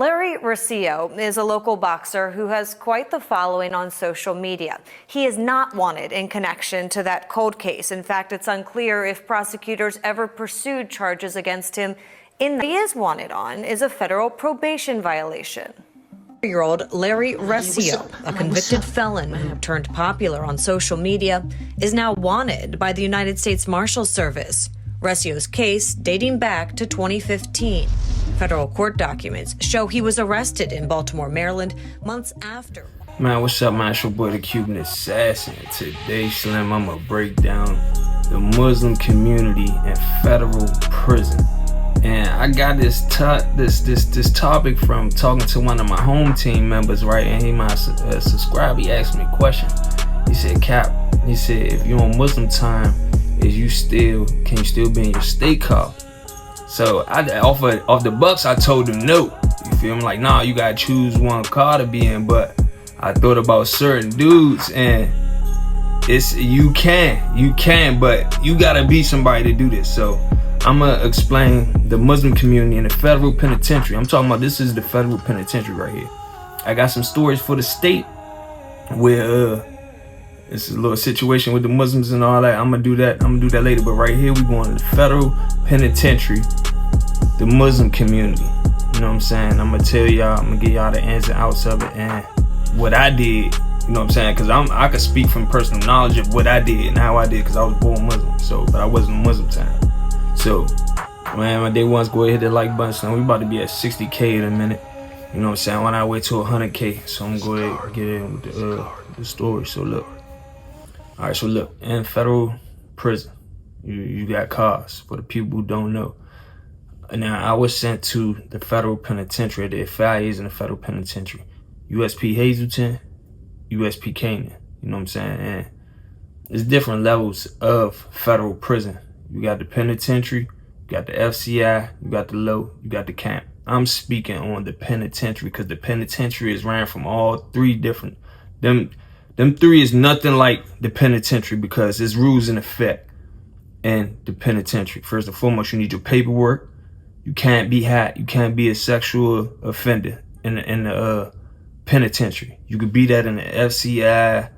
Larry Rio is a local boxer who has quite the following on social media. He is not wanted in connection to that cold case. In fact, it's unclear if prosecutors ever pursued charges against him. He is wanted on is a federal probation violation. Year-old Larry Rio, a convicted felon who turned popular on social media, is now wanted by the United States Marshals Service. Rio's case dating back to 2015. Federal court documents show he was arrested in Baltimore, Maryland, months after. Man, what's up, man? It's your boy, the Cuban Assassin. Today, Slim, I'm gonna break down the Muslim community in federal prison. And I got this topic from talking to one of my home team members, right? And he my subscriber. He asked me a question. He said, "Cap," he said, "if you're on Muslim time, can you still be in your state car?" So off the Bucks, I told him no. You feel me? Like, nah, you gotta choose one car to be in. But I thought about certain dudes, and you can, but you gotta be somebody to do this. So I'm gonna explain the Muslim community in the federal penitentiary. I'm talking about, this is the federal penitentiary right here. I got some stories for the state where it's a little situation with the Muslims and all that. I'm gonna do that later. But right here, we going to the federal penitentiary, the Muslim community. You know what I'm saying? I'm gonna tell y'all, I'm gonna give y'all the ins and outs of it and what I did. You know what I'm saying? Because I could speak from personal knowledge of what I did and how I did, because I was born Muslim. So, but I wasn't Muslim time. So, man, my day ones, go ahead, hit that like button. So we about to be at 60K in a minute. You know what I'm saying? On our way to 100K. So I'm gonna go ahead and get in with the story. So look. All right, so look, in federal prison, you got cars, for the people who don't know. Now, I was sent to the federal penitentiary. There are 5 years in the federal penitentiary. USP Hazleton, USP Canaan. You know what I'm saying? And there's different levels of federal prison. You got the penitentiary, you got the FCI, you got the low, you got the camp. I'm speaking on the penitentiary because the penitentiary is ran from all 3 different. Them 3 is nothing like the penitentiary because there's rules in effect in the penitentiary. First and foremost, you need your paperwork. You can't be hot. You can't be a sexual offender in the penitentiary. You could be that in the FCI,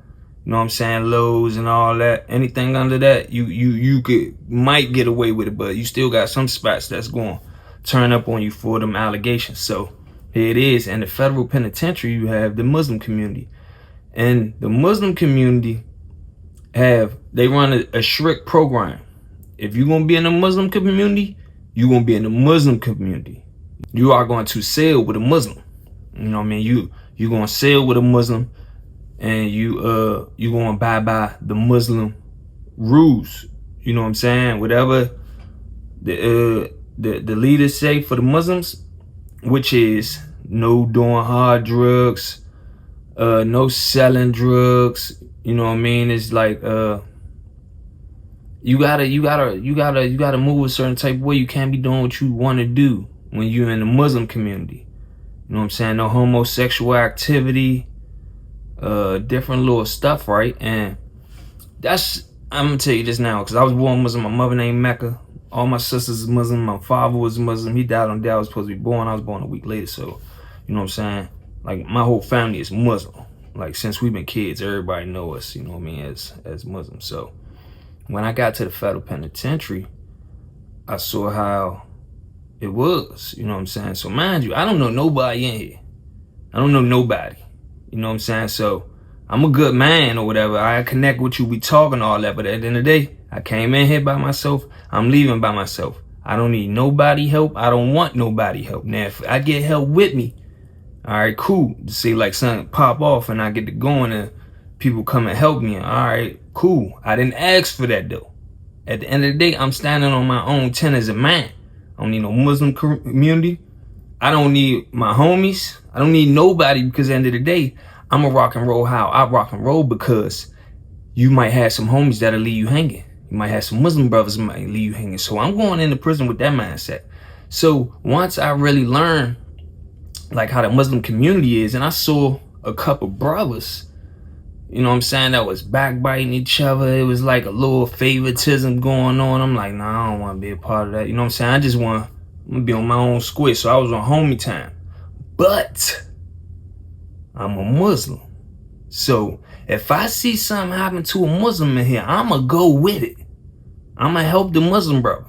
you know what I'm saying, lows and all that. Anything under that, you might get away with it, but you still got some spots that's going to turn up on you for them allegations. So here it is. In the federal penitentiary, you have the Muslim community. And the Muslim community they run a strict program. If you're gonna be in the Muslim community, you're gonna be in the Muslim community. You are going to sail with a Muslim. You know what I mean? You're gonna sail with a Muslim, and you gonna abide by the Muslim rules. You know what I'm saying? Whatever the leaders say for the Muslims, which is no doing hard drugs. No selling drugs, you know what I mean? It's like you gotta move a certain type of way. You can't be doing what you want to do when you're in the Muslim community. You know what I'm saying? No homosexual activity, different little stuff, right? And I'm gonna tell you this now, because I was born Muslim. My mother named Mecca. All my sisters is Muslim. My father was Muslim. He died on the day I was supposed to be born. I was born a week later, so you know what I'm saying? Like, my whole family is Muslim. Like, since we've been kids, everybody know us, you know what I mean, as Muslims. So when I got to the federal penitentiary, I saw how it was, you know what I'm saying? So mind you, I don't know nobody in here. I don't know nobody, you know what I'm saying? So I'm a good man or whatever. I connect with you, we talking all that. But at the end of the day, I came in here by myself. I'm leaving by myself. I don't need nobody help. I don't want nobody help. Now, if I get help with me, all right, cool. To see like something pop off and I get to going and people come and help me. All right, cool. I didn't ask for that though. At the end of the day, I'm standing on my own 10 as a man. I don't need no Muslim community. I don't need my homies. I don't need nobody, because at the end of the day, I'm a rock and roll how I rock and roll, because you might have some homies that'll leave you hanging. You might have some Muslim brothers that might leave you hanging. So I'm going into prison with that mindset. So once I really learned like how the Muslim community is, and I saw a couple brothers, you know what I'm saying, that was backbiting each other. It was like a little favoritism going on. I'm like, nah, I don't want to be a part of that. You know what I'm saying? I'm gonna be on my own squid. So I was on homie time. but I'm a Muslim. So if I see something happen to a Muslim in here, I'ma go with it. I'ma help the Muslim brother.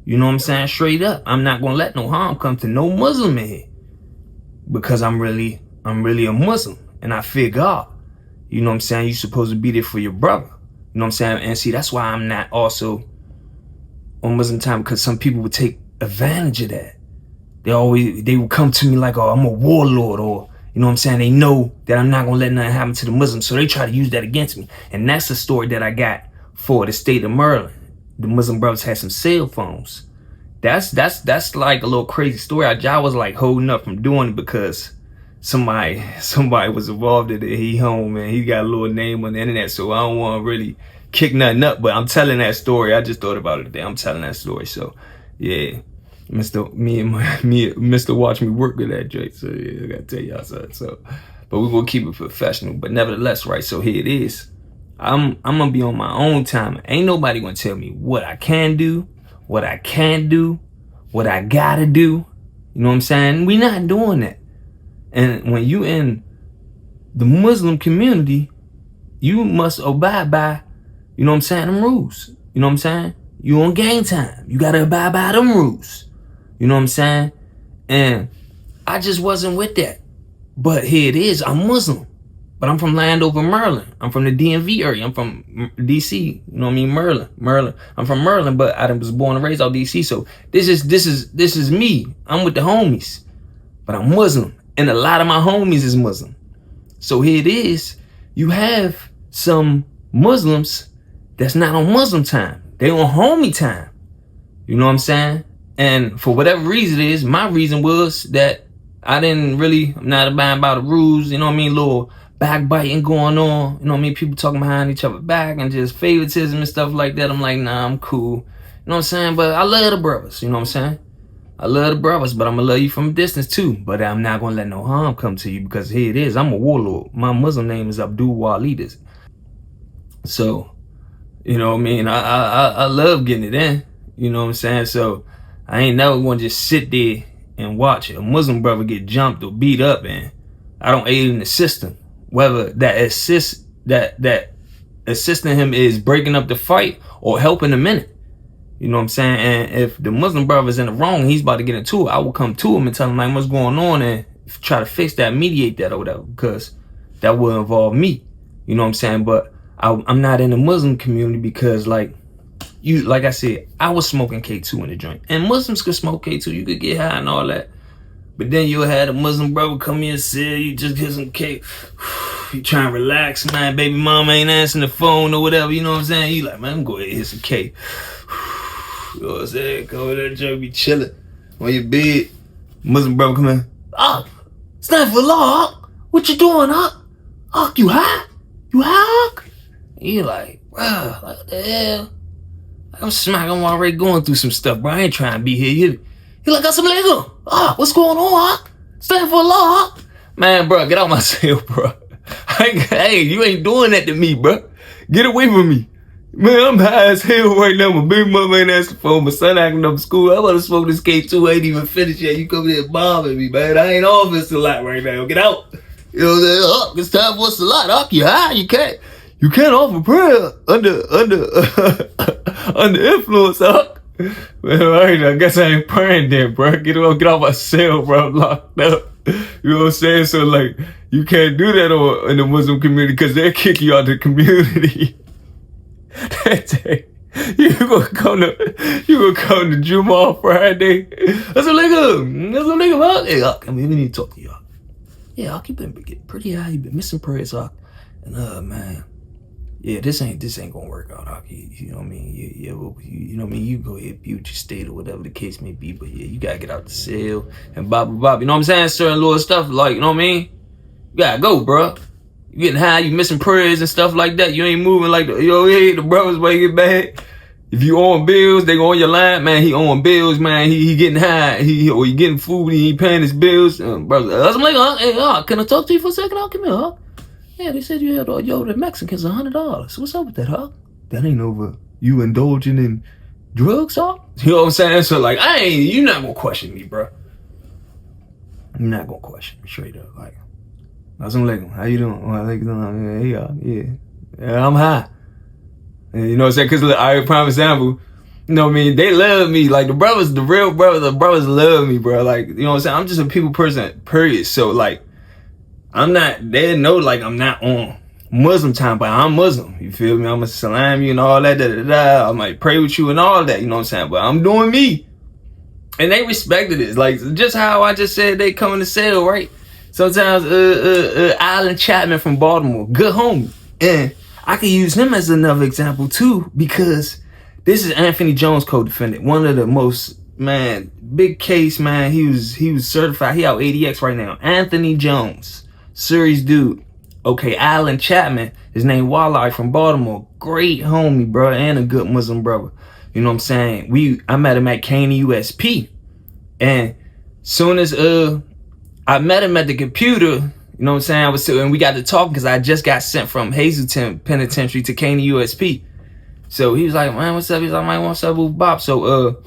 You know what I'm saying? Straight up. I'm not gonna let no harm come to no Muslim in here. Because I'm really a Muslim and I fear God. You know what I'm saying? You're supposed to be there for your brother. You know what I'm saying? And see, that's why I'm not also on Muslim time, because some people would take advantage of that. They would come to me like, oh, I'm a warlord, or you know what I'm saying? They know that I'm not gonna let nothing happen to the Muslims, so they try to use that against me. And that's the story that I got for the state of Maryland. The Muslim brothers had some cell phones. That's like a little crazy story. I was like holding up from doing it because somebody was involved in it. He home and he got a little name on the internet, so I don't want to really kick nothing up. But I'm telling that story. I just thought about it today. I'm telling that story. So yeah, Mr. Watch Me work with that Drake. So yeah, I gotta tell y'all something. So, but we're gonna keep it professional. But nevertheless, right? So here it is. I'm gonna be on my own time. Ain't nobody gonna tell me what I can do, what I can't do, what I gotta do. You know what I'm saying? We not doing that. And when you in the Muslim community, you must abide by, you know what I'm saying, them rules. You know what I'm saying? You on game time. You gotta abide by them rules. You know what I'm saying? And I just wasn't with that. But here it is. I'm Muslim. But I'm from Landover, Maryland. I'm from the DMV area. I'm from DC. You know what I mean? Maryland. I'm from Maryland, but I was born and raised out DC. So this is me. I'm with the homies. But I'm Muslim. And a lot of my homies is Muslim. So here it is. You have some Muslims that's not on Muslim time. They on homie time. You know what I'm saying? And for whatever reason it is, my reason was that I'm not abiding by the rules. You know what I mean? Little backbiting going on, you know what I mean? People talking behind each other back and just favoritism and stuff like that. I'm like, nah, I'm cool. You know what I'm saying? But I love the brothers, you know what I'm saying? I love the brothers, but I'm gonna love you from a distance too. But I'm not gonna let no harm come to you because here it is. I'm a warlord. My Muslim name is Abdul Walid. So, you know what I mean? I love getting it in. You know what I'm saying? So I ain't never gonna just sit there and watch a Muslim brother get jumped or beat up, and I don't aid in the system. Whether that assisting him is breaking up the fight or helping him in it. You know what I'm saying? And if the Muslim brother's in the wrong, he's about to get into it, I will come to him and tell him like what's going on and try to fix that, mediate that or whatever, because that will involve me. You know what I'm saying? But I'm not in the Muslim community because like I said, I was smoking K2 in the joint. And Muslims could smoke K2, you could get high and all that. But then you'll have a Muslim brother come in and say, you just get some cake. You trying to relax, man. Baby mama ain't answering the phone or whatever. You know what I'm saying? You like, man, go ahead and hit some cake. You know what I'm saying? Go over there, Joe, be chilling on your bed. Muslim brother come in. Stand for Allah. What you doing, Ak, you high? You high, Ak? You like, wow, like, what the hell? I'm smacking while already going through some stuff, bro. I ain't trying to be here. He like, assalamualaikum. What's going on, Stand for Allah, Man, bro, get out my cell, bro. Hey, you ain't doing that to me, bro. Get away from me. Man, I'm high as hell right now. My big mama ain't answering the phone. My son acting up school. I'm about to smoke this K2. I ain't even finished yet. You come here bombing me, man. I ain't off this a lot right now. Get out. You know what I'm saying? It's time for a salat. You high? You can't offer prayer under influence, Man, I guess I ain't praying then, bro. Get off my cell, bro. I'm locked up. You know what I'm saying? So, like, you can't do that in the Muslim community because they'll kick you out of the community. That day, you gonna come to Juma Friday. That's a nigga, huh? Hey, Hawk, we need to talk to you, Hawk. Yeah, Hawk, you been getting pretty high. You been missing prayers, Hawk. And, man. Yeah, this ain't gonna work out, Hawk. You know what I mean? You know what I mean? You go ahead, build your state or whatever the case may be, but yeah, you gotta get out the cell and blah. You know what I'm saying? Certain little stuff, like, you know what I mean? You gotta go, bro. You getting high, you missing prayers and stuff like that. You ain't moving like the brothers when you get back. If you own bills, they go on your line, man. He own bills, man. He getting high. Or he getting food, he ain't paying his bills. Brother, I'm like, hey, can I talk to you for a second? Come here, Hawk. Yeah, they said you had the Mexicans $100. What's up with that, Hawk? That ain't over you indulging in drugs, Hawk? You know what I'm saying? So like, you not gonna question me, bro. I'm not gonna question him straight up. Like, assalamu alaikum, how you doing? Yeah, I'm high. And you know what I'm saying? Because I prime example, you know what I mean? They love me. Like, the real brothers, the brothers love me, bro. Like, you know what I'm saying? I'm just a people person, period. So, like, they know, like, I'm not on Muslim time, but I'm Muslim. You feel me? I'm a salam you and all that, I might pray with you and all that, you know what I'm saying? But I'm doing me. And they respected it. Like, just how I just said they coming to sell, right? Sometimes, Alan Chapman from Baltimore, good homie. And I could use him as another example, too, because this is Anthony Jones co-defendant. One of the most, man, big case, man. He was certified. He out ADX right now. Anthony Jones, serious dude. Okay, Alan Chapman, his name Walleye from Baltimore. Great homie, bro, and a good Muslim brother. You know what I'm saying? I met him at Caney USP. And soon as I met him at the computer, you know what I'm saying? And we got to talking because I just got sent from Hazleton Penitentiary to Caney USP. So he was like, man, what's up? He's like, man, what's up, Bob? So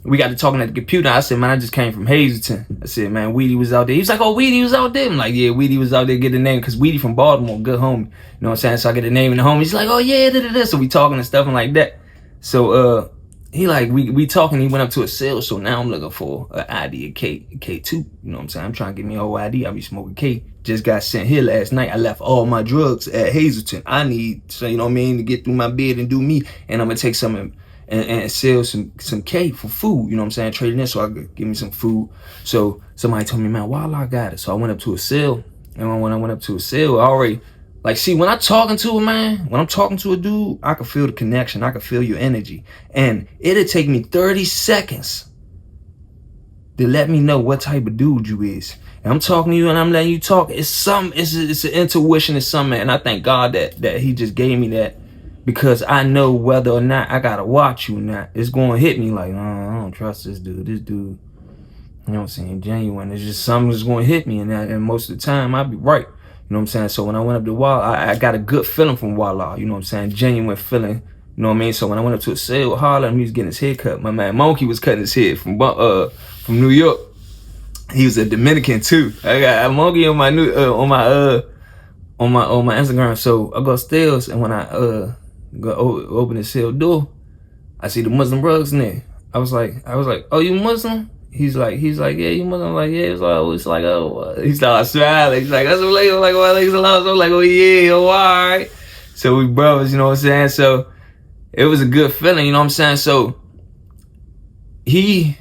we got to talking at the computer. I said, man, I just came from Hazleton. I said, man, Weedy was out there. He was like, oh, Weedy was out there. I'm like, yeah, Weedy was out there. Get the name because Weedy from Baltimore, good homie. You know what I'm saying? So I get the name and the homie. He's like, oh yeah, da-da-da. So we talking and stuff and like that. So he like, we talking, he went up to a sale, so now I'm looking for an ID, a K2, you know what I'm saying? I'm trying to get me a whole ID, I be smoking K. Just got sent here last night, I left all my drugs at Hazleton. I need, so you know what I mean, to get through my bed and do me, and I'm gonna take some and sell some K for food, you know what I'm saying? Trading in, so I could give me some food. So somebody told me, man, while I got it. So I went up to a sale, and when I went up to a sale, I already, like, see, when I'm talking to a man, when I'm talking to a dude, I can feel the connection. I can feel your energy. And it'll take me 30 seconds to let me know what type of dude you is. And I'm talking to you and I'm letting you talk. It's an intuition, it's something. And I thank God that he just gave me that, because I know whether or not I gotta watch you or not. It's going to hit me like, I don't trust this dude. This dude, you know what I'm saying, genuine. It's just something that's going to hit me. And most of the time, I'll be right. You know what I'm saying? So when I went up to Wall, I got a good feeling from Walla, you know what I'm saying? Genuine feeling, you know what I mean? So when I went up to a sale, Harlem, he was getting his hair cut. My man Monkey was cutting his hair from New York. He was a Dominican too. I got a Monkey on my Instagram. So I go upstairs, and when I go open the cell door, I see the Muslim brothers in there. I was like, oh, you Muslim? He's like, yeah, you Muslim? I'm like, yeah. It's like, oh, he started smiling. He's like, that's what I'm like, well, I'm like, oh yeah, oh, all right. So we brothers, you know what I'm saying? So it was a good feeling, you know what I'm saying? So he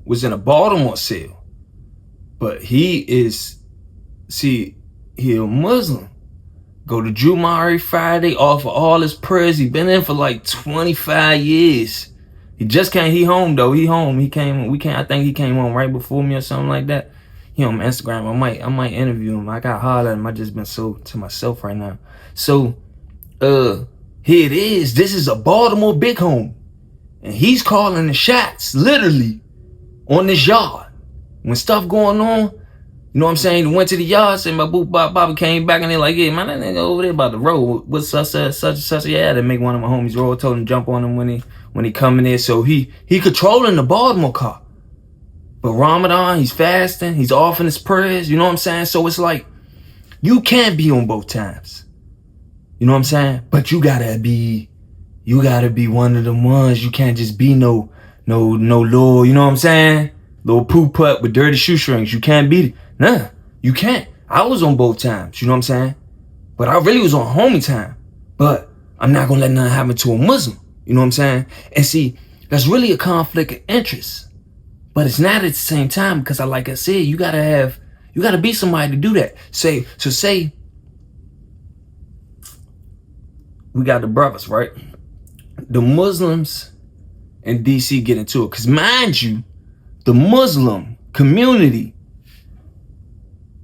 was in a Baltimore sale, but he a Muslim. Go to Jumari Friday, offer all his prayers. He been in for like 25 years. He just came. He home though. He home. He came. I think he came home right before me or something like that. He on Instagram. I might interview him. I got hollered at him. I just been so to myself right now. So, here it is. This is a Baltimore big home, and he's calling the shots literally on this yard. When stuff going on, you know what I'm saying? He went to the yard, said my boo Bobby came back, and they're like, yeah, man, that nigga over there about to roll. What's such and such? Yeah, they make one of my homies roll. Told him jump on him when he coming in. So he controlling the Baltimore car. But Ramadan, he's fasting, he's offering his prayers, you know what I'm saying? So it's like, you can't be on both times. You know what I'm saying? But you gotta be one of them ones. You can't just be no little, you know what I'm saying? Little poop putt with dirty shoestrings. You can't be, nah, you can't. I was on both times, you know what I'm saying? But I really was on homie time. But I'm not gonna let nothing happen to a Muslim. You know what I'm saying? And see, that's really a conflict of interest. But it's not at the same time, because like I said, you gotta be somebody to do that. Say we got the brothers, right? The Muslims in DC get into it. Because mind you, the Muslim community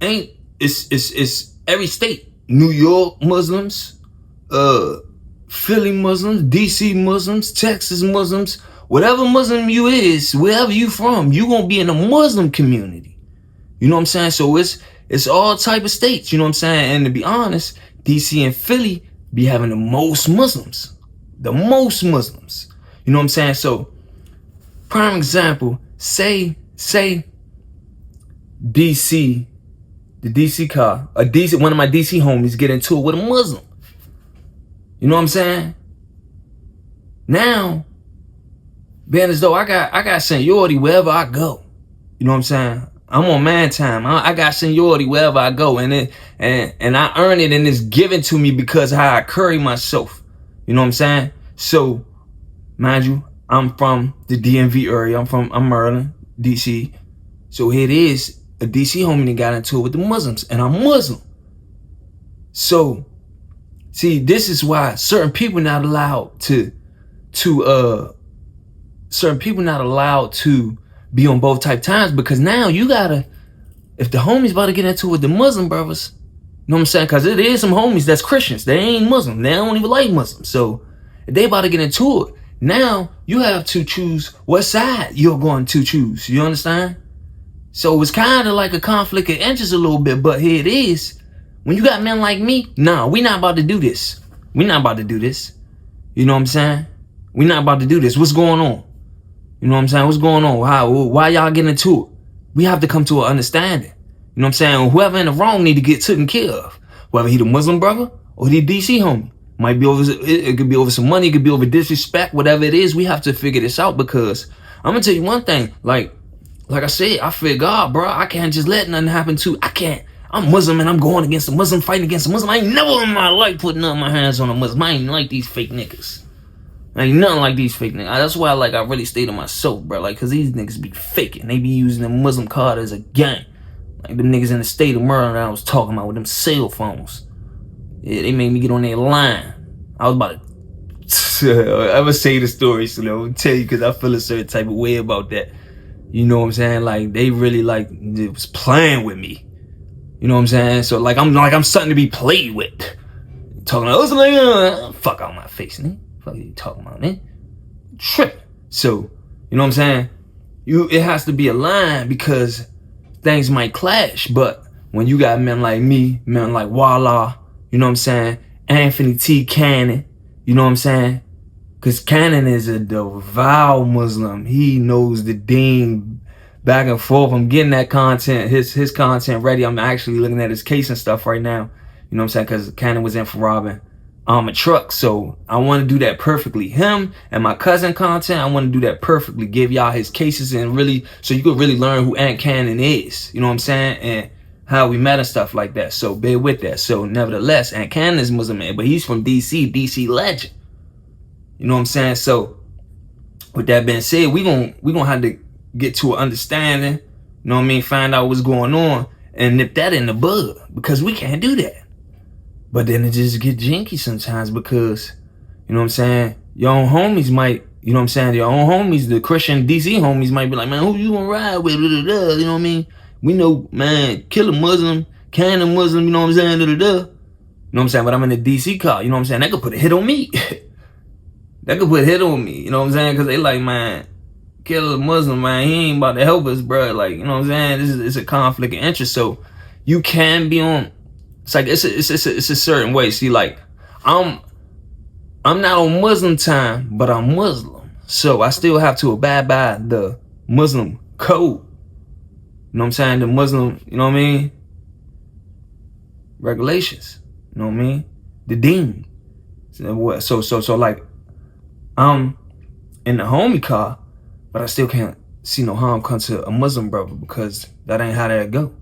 it's every state. New York Muslims, Philly Muslims, DC Muslims, Texas Muslims, whatever Muslim you is, wherever you from, you gonna be in a Muslim community. You know what I'm saying? So it's all type of states, you know what I'm saying? And to be honest, DC and Philly be having the most Muslims. The most Muslims. You know what I'm saying? So, prime example, say DC, the DC car, one of my DC homies get into it with a Muslim. You know what I'm saying? Now, being as though I got seniority wherever I go. You know what I'm saying? I'm on man time. I got seniority wherever I go, and I earn it, and it's given to me because of how I carry myself. You know what I'm saying? So, mind you, I'm from the DMV area. I'm Maryland, DC. So here it is, a DC homie that got into it with the Muslims, and I'm Muslim. So, see, this is why certain people not allowed to be on both type times, because now you gotta, if the homies about to get into it with the Muslim brothers, you know what I'm saying? Because it is some homies that's Christians. They ain't Muslim. They don't even like Muslims. So if they about to get into it, now you have to choose what side you're going to choose. You understand? So it's kind of like a conflict of interest a little bit, but here it is. When you got men like me, nah, we not about to do this. We not about to do this. You know what I'm saying? We not about to do this. What's going on? You know what I'm saying? What's going on? Why y'all getting into it? We have to come to an understanding. You know what I'm saying? Whoever in the wrong need to get taken care of. Whether he the Muslim brother or the DC homie. Might be over, it could be over some money, it could be over disrespect, whatever it is, we have to figure this out, because I'm gonna tell you one thing, like I said, I fear God, bro. I can't just let nothing happen to, I'm Muslim and I'm going against a Muslim, fighting against a Muslim. I ain't never in my life putting up my hands on a Muslim. I ain't like these fake niggas. I ain't nothing like these fake niggas. That's why I really stay to myself, bro. Like, cause these niggas be faking. They be using the Muslim card as a gang. Like them niggas in the state of Maryland that I was talking about with them cell phones. Yeah, they made me get on their line. I was about to I would say the story, so I'm gonna tell you, because I feel a certain type of way about that. You know what I'm saying? Like, they really it was playing with me. You know what I'm saying? So I'm something to be played with. Talking about, fuck out my face, nigga. Fuck you talking about, nigga? Trip. So, you know what I'm saying? It has to be a line, because things might clash. But when you got men like me, men like Walla, you know what I'm saying? Anthony T. Cannon, you know what I'm saying? Because Cannon is a devout Muslim. He knows the deen back and forth. I'm getting that content, his content ready. I'm actually looking at his case and stuff right now. You know what I'm saying? Because Cannon was in for robbing a truck. So I want to do that perfectly. Him and my cousin content, I want to do that perfectly. Give y'all his cases, and really, so you could really learn who Aunt Cannon is. You know what I'm saying? And how we met and stuff like that. So bear with that. So nevertheless, Aunt Cannon is Muslim man, but he's from DC legend. You know what I'm saying? So with that being said, we gonna have to get to an understanding. You know what I mean? Find out what's going on and nip that in the bud, because we can't do that. But then it just get jinky sometimes, because, you know what I'm saying, your own homies might, you know what I'm saying, your own homies, the Christian DC homies might be like, man, who you gonna ride with? You know what I mean? We know, man, kill a Muslim, can a Muslim, you know what I'm saying? You know what I'm saying? But I'm in a DC car, you know what I'm saying? That could put a hit on me. That could put a hit on me, you know what I'm saying? Because they like, man, kill a Muslim, man, he ain't about to help us, bro. Like, you know what I'm saying? It's a conflict of interest. So you can be on, it's like, it's a certain way. See, like, I'm not on Muslim time, but I'm Muslim. So I still have to abide by the Muslim code. You know what I'm saying? The Muslim, you know what I mean? Regulations. You know what I mean? The deen. So like, I'm in the homie car, but I still can't see no harm come to a Muslim brother, because that ain't how that go.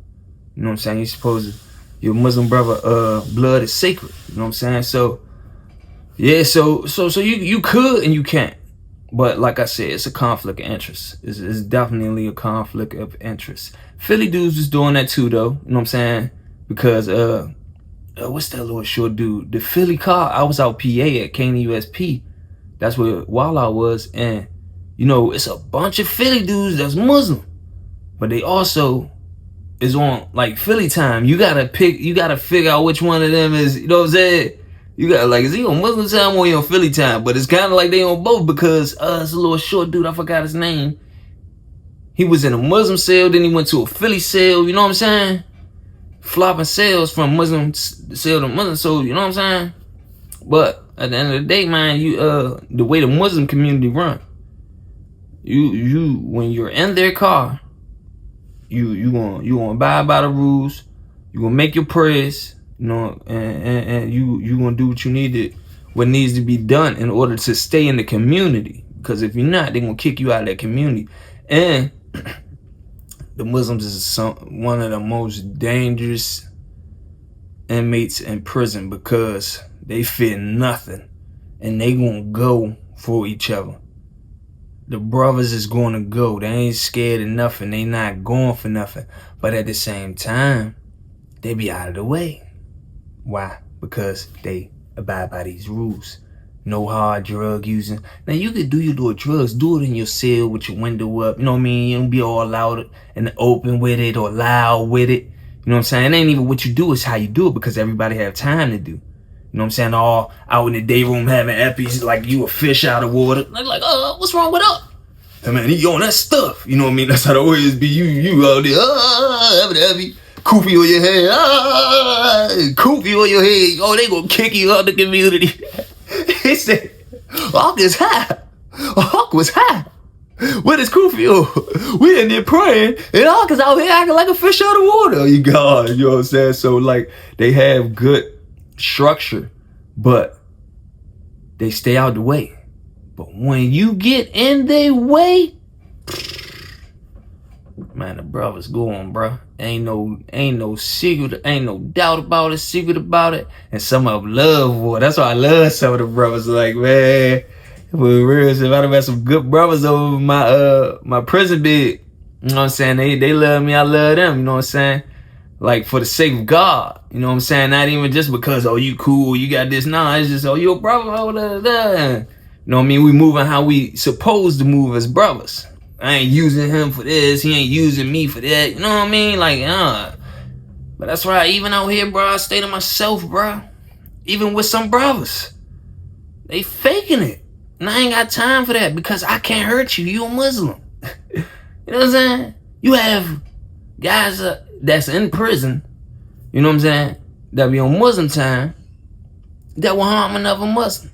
You know what I'm saying? You're supposed to, your Muslim brother, blood is sacred. You know what I'm saying? So, yeah, so you could and you can't. But like I said, it's a conflict of interest. It's definitely a conflict of interest. Philly dudes was doing that too, though. You know what I'm saying? Because, what's that little short dude? The Philly car, I was out PA at Caney USP. That's where Walla was. And, you know, it's a bunch of Philly dudes that's Muslim. But they also is on, like, Philly time. You gotta figure out which one of them is, you know what I'm saying? You got, like, is he on Muslim time or he on Philly time? But it's kind of like they on both, because it's a little short dude, I forgot his name. He was in a Muslim cell, then he went to a Philly cell, you know what I'm saying? Flopping cells from Muslim cell to Muslim, so, you know what I'm saying? But at the end of the day, man, the way the Muslim community run, you when you're in their car, you gonna abide by the rules. You gonna make your prayers, and you gonna do what needs to be done in order to stay in the community. Because if you're not, they're gonna kick you out of that community. And the Muslims is one of the most dangerous inmates in prison because they fear nothing, and they gonna go for each other. The brothers is gonna go. They ain't scared of nothing. They not going for nothing. But at the same time, they be out of the way. Why? Because they abide by these rules. No hard drug using. Now you could do your little drugs. Do it in your cell with your window up. You know what I mean? You don't be all loud in the open with it or loud with it. You know what I'm saying? It ain't even what you do, it's how you do it, because everybody have time to do. You know what I'm saying? All out in the day room having eppies like you a fish out of water. Like, what's wrong with up? Hey man, he on that stuff. You know what I mean? That's how it always be. You out there, heavy. Koofy on your head. Koofy on your head. Oh, they gonna kick you out the community. He said, Hawk is high. Hawk was high. What is Koofy? We in there praying, and Hawk is out here acting like a fish out of water. You God, you know what I'm saying? So like, they have good structure, but they stay out the way. But when you get in their way, man, the brothers going, bro. Ain't no secret, ain't no doubt about it, secret about it. And some of them love war. That's why I love some of the brothers. Like, man, for real, if I'd have had some good brothers over my prison bed, you know what I'm saying? They love me, I love them, you know what I'm saying? Like, for the sake of God, you know what I'm saying? Not even just because, oh, you cool, you got this. Nah, it's just, oh, you a brother, oh, da. You know what I mean? We moving how we supposed to move as brothers. I ain't using him for this. He ain't using me for that. You know what I mean? Like, But that's right. Even out here, bro, I stay to myself, bro. Even with some brothers. They faking it. And I ain't got time for that because I can't hurt you. You a Muslim. You know what I'm saying? You have guys that's in prison, you know what I'm saying, that be on Muslim time, that will harm another Muslim.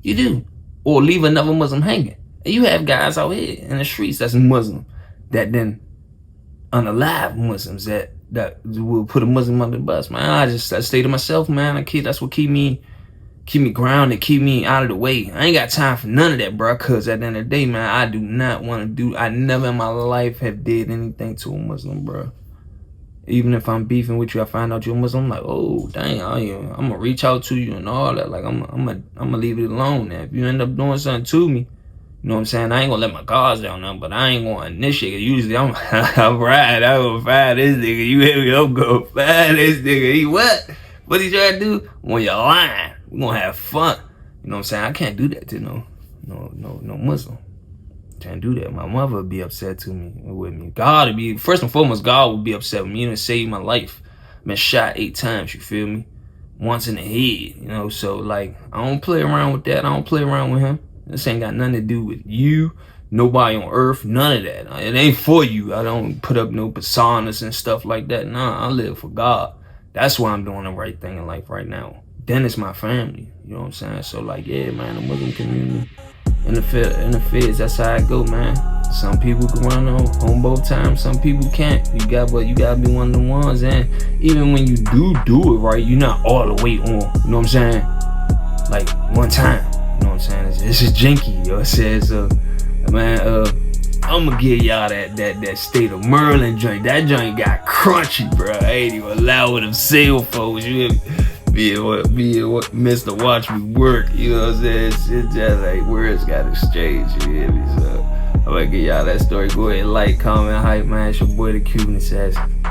You do. Or leave another Muslim hanging. And you have guys out here in the streets that's Muslim, that then unalive Muslims that will put a Muslim under the bus. Man, I stay to myself, man. That's what keep me grounded, keep me out of the way. I ain't got time for none of that, bro. Cause at the end of the day, man, I do not want to I never in my life have did anything to a Muslim, bro. Even if I'm beefing with you, I find out you're a Muslim, I'm like, oh, dang, I'm gonna reach out to you and all that. Like, I'm gonna leave it alone now. If you end up doing something to me, you know what I'm saying? I ain't gonna let my guards down now, but I ain't gonna initiate it. Usually I'm right. I'm gonna find this nigga. You hear me? I'm gonna find this nigga. He what? What he trying to do? When you're lying, we gonna have fun. You know what I'm saying? I can't do that to no Muslim. Can't do that. My mother would be upset with me. God would be, first and foremost, God would be upset with me. You done saved my life. I've been shot 8 times, you feel me? Once in the head, you know? So, like, I don't play around with that. I don't play around with him. This ain't got nothing to do with you, nobody on earth, none of that. It ain't for you. I don't put up no personas and stuff like that. Nah, I live for God. That's why I'm doing the right thing in life right now. Then it's my family, you know what I'm saying? So, like, yeah, man, the Muslim community, in the feds, that's how I go, man. Some people can run on both times, some people can't. You gotta be one of the ones. And even when you do it right, you're not all the way on, you know what I'm saying? Like, one time. You know what I'm saying? It's just jinky, you know what I'm saying? So, man, I'm gonna give y'all that State of Maryland joint. That joint got crunchy, bro. I ain't even allowing them cell phones. You hear me? Mr. Watch Me Work, you know what I'm saying? It's just like words got exchanged, you hear me? So, I'm gonna give y'all that story. Go ahead, like, comment, hype, man. It's your boy, the Cuban Assassin.